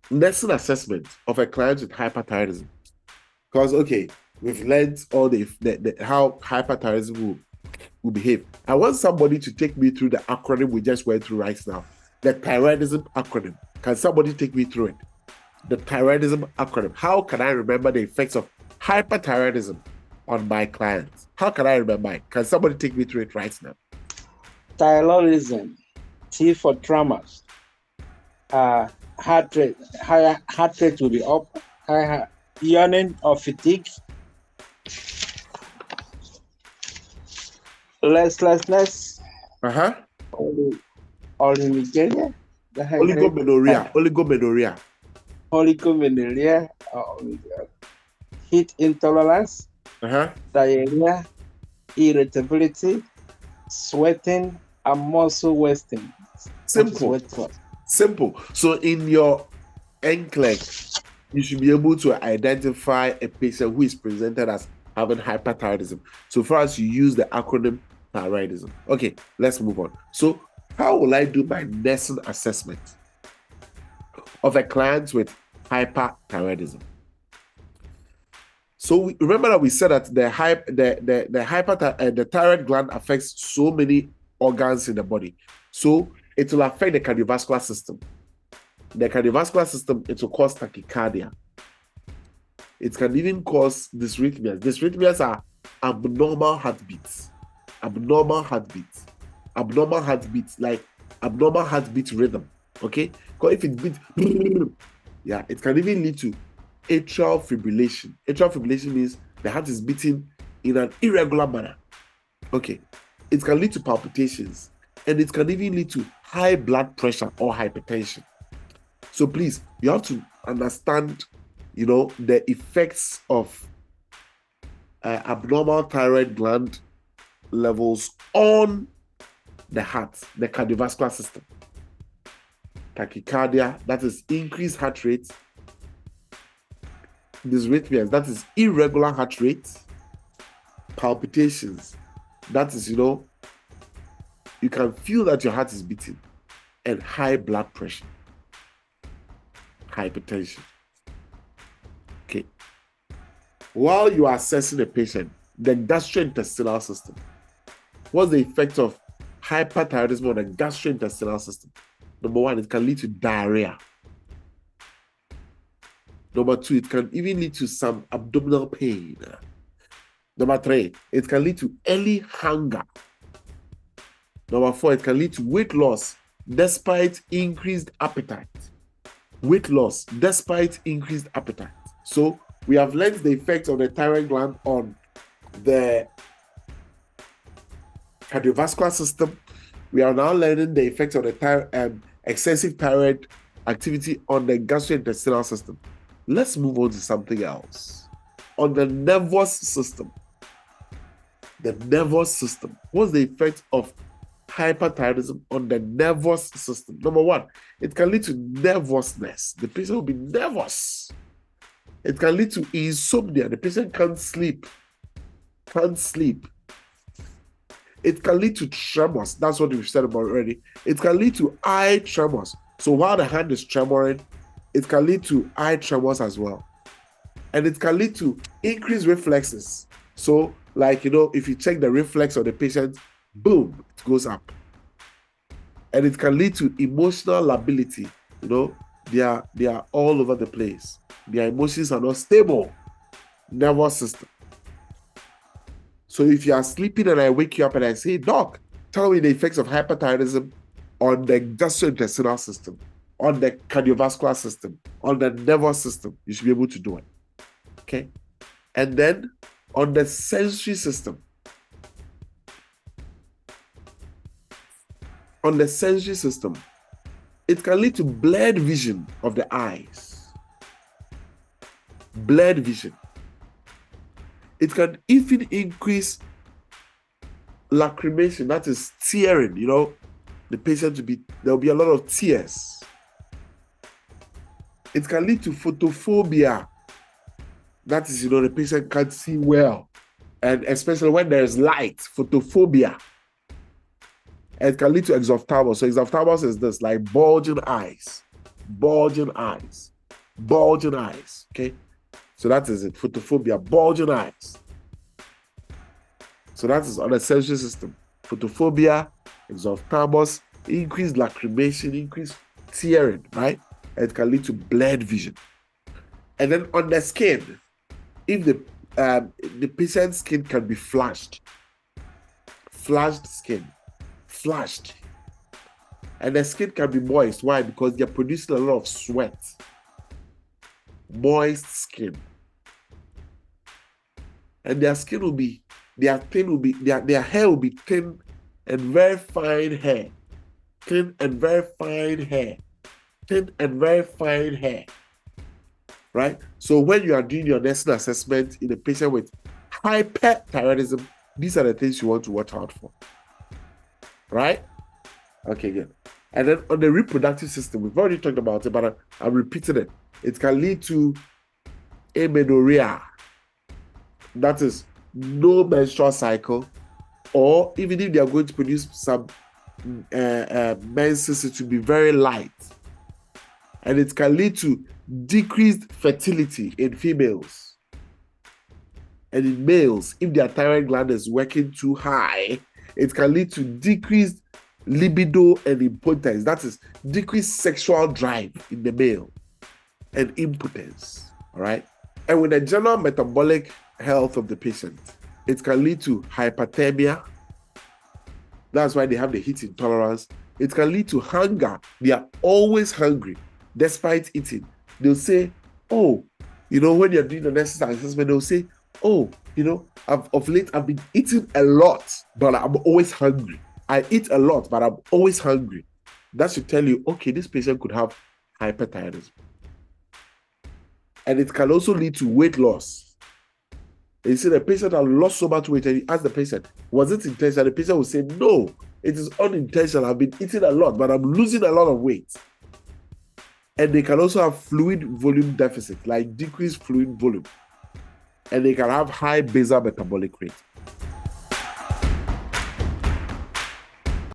nursing assessment of a client with hyperthyroidism. Because, okay, we've learned all how hyperthyroidism will behave. I want somebody to take me through the acronym we just went through right now. The thyroidism acronym. Can somebody take me through it? The thyroidism acronym. How can I remember the effects of hyperthyroidism on my clients? How can I remember it? Can somebody take me through it right now? Thyroidism, T for tremors. Heart rate, higher heart rate will be up, higher yawning or fatigue, restlessness, Uh-huh. oligumenorrhea, Oligomenorrhea. oligomenorrhea, heat intolerance, Uh-huh. diarrhea, irritability, sweating, and muscle wasting. Simple. Simple. So in your NCLEX, you should be able to identify a patient who is presented as having hyperthyroidism. So far as you use the acronym thyroidism. Okay, let's move on. So how will I do my nursing assessment of a client with hyperthyroidism? So remember that we said that the thyroid gland affects so many organs in the body. So it will affect the cardiovascular system. The cardiovascular system, it will cause tachycardia. It can even cause dysrhythmias. Dysrhythmias are abnormal heartbeats. Abnormal heartbeats. Abnormal heartbeats, like abnormal heartbeat rhythm. Okay? Because if it beats, yeah, it can even lead to atrial fibrillation. Atrial fibrillation means the heart is beating in an irregular manner. Okay. It can lead to palpitations, and it can even lead to high blood pressure or hypertension. So please, you have to understand, the effects of abnormal thyroid gland levels on the heart, the cardiovascular system. Tachycardia, that is increased heart rate. Dysrhythmias, that is irregular heart rate. Palpitations, that is, you can feel that your heart is beating. And high blood pressure. Hypertension. Okay. While you are assessing a patient, the gastrointestinal system. What's the effect of hyperthyroidism on the gastrointestinal system? Number one, it can lead to diarrhea. Number two, it can even lead to some abdominal pain. Number three, it can lead to early hunger. Number four, it can lead to weight loss despite increased appetite. Weight loss despite increased appetite. So we have learned the effect of the thyroid gland on the cardiovascular system. We are now learning the effect of the excessive thyroid activity on the gastrointestinal system. Let's move on to something else. On the nervous system. The nervous system. What's the effect of hyperthyroidism on the nervous system? Number one, it can lead to nervousness. The patient will be nervous. It can lead to insomnia. The patient can't sleep. It can lead to tremors. That's what we've said about already. It can lead to eye tremors. So while the hand is tremoring, it can lead to eye tremors as well. And it can lead to increased reflexes. So, like, if you check the reflex of the patient, boom, it goes up. And it can lead to emotional lability. They are all over the place. Their emotions are not stable. Nervous system. So if you are sleeping and I wake you up and I say, Doc, tell me the effects of hyperthyroidism on the gastrointestinal system, on the cardiovascular system, on the nervous system, you should be able to do it. Okay? And then on the sensory system. On the sensory system, it can lead to blurred vision of the eyes. Blurred vision. It can even increase lacrimation, that is tearing, the patient there'll be a lot of tears. It can lead to photophobia. That is, the patient can't see well. And especially when there's light, photophobia. And it can lead to exophthalmos. So exophthalmos is this, like bulging eyes. Bulging eyes. bulging eyes. Okay, so that is it. Photophobia, bulging eyes. So that is on the sensory system. Photophobia, exophthalmos, increased lacrimation, increased tearing, right? And it can lead to blurred vision. And then on the skin, if the patient's skin can be flashed skin, flashed. And the skin can be moist. Why? Because they're producing a lot of sweat. Moist skin. And their skin will be, their hair will be thin and very fine hair. Thin and very fine hair. Thin and very fine hair. Right? So when you are doing your nursing assessment in a patient with hyperthyroidism, these are the things you want to watch out for. Right? Okay, good. And then on the reproductive system, we've already talked about it, but I'm repeating it. It can lead to amenorrhea. That is no menstrual cycle, or even if they are going to produce some menses, it will be very light. And it can lead to decreased fertility in females. And in males, if their thyroid gland is working too high, it can lead to decreased libido and impotence. That is decreased sexual drive in the male and impotence. All right. And with the general metabolic health of the patient, it can lead to hyperthermia. That's why they have the heat intolerance. It can lead to hunger. They are always hungry despite eating. They'll say, oh, when you're doing the necessary assessment, they'll say, oh, of late I've been eating a lot, but I'm always hungry. I eat a lot, but I'm always hungry. That should tell you, okay, this patient could have hyperthyroidism. And it can also lead to weight loss. And you see the patient has lost so much weight, and you ask the patient, was it intentional? The patient will say, no, it is unintentional. I've been eating a lot, but I'm losing a lot of weight. And they can also have fluid volume deficit, like decreased fluid volume. And they can have high basal metabolic rate.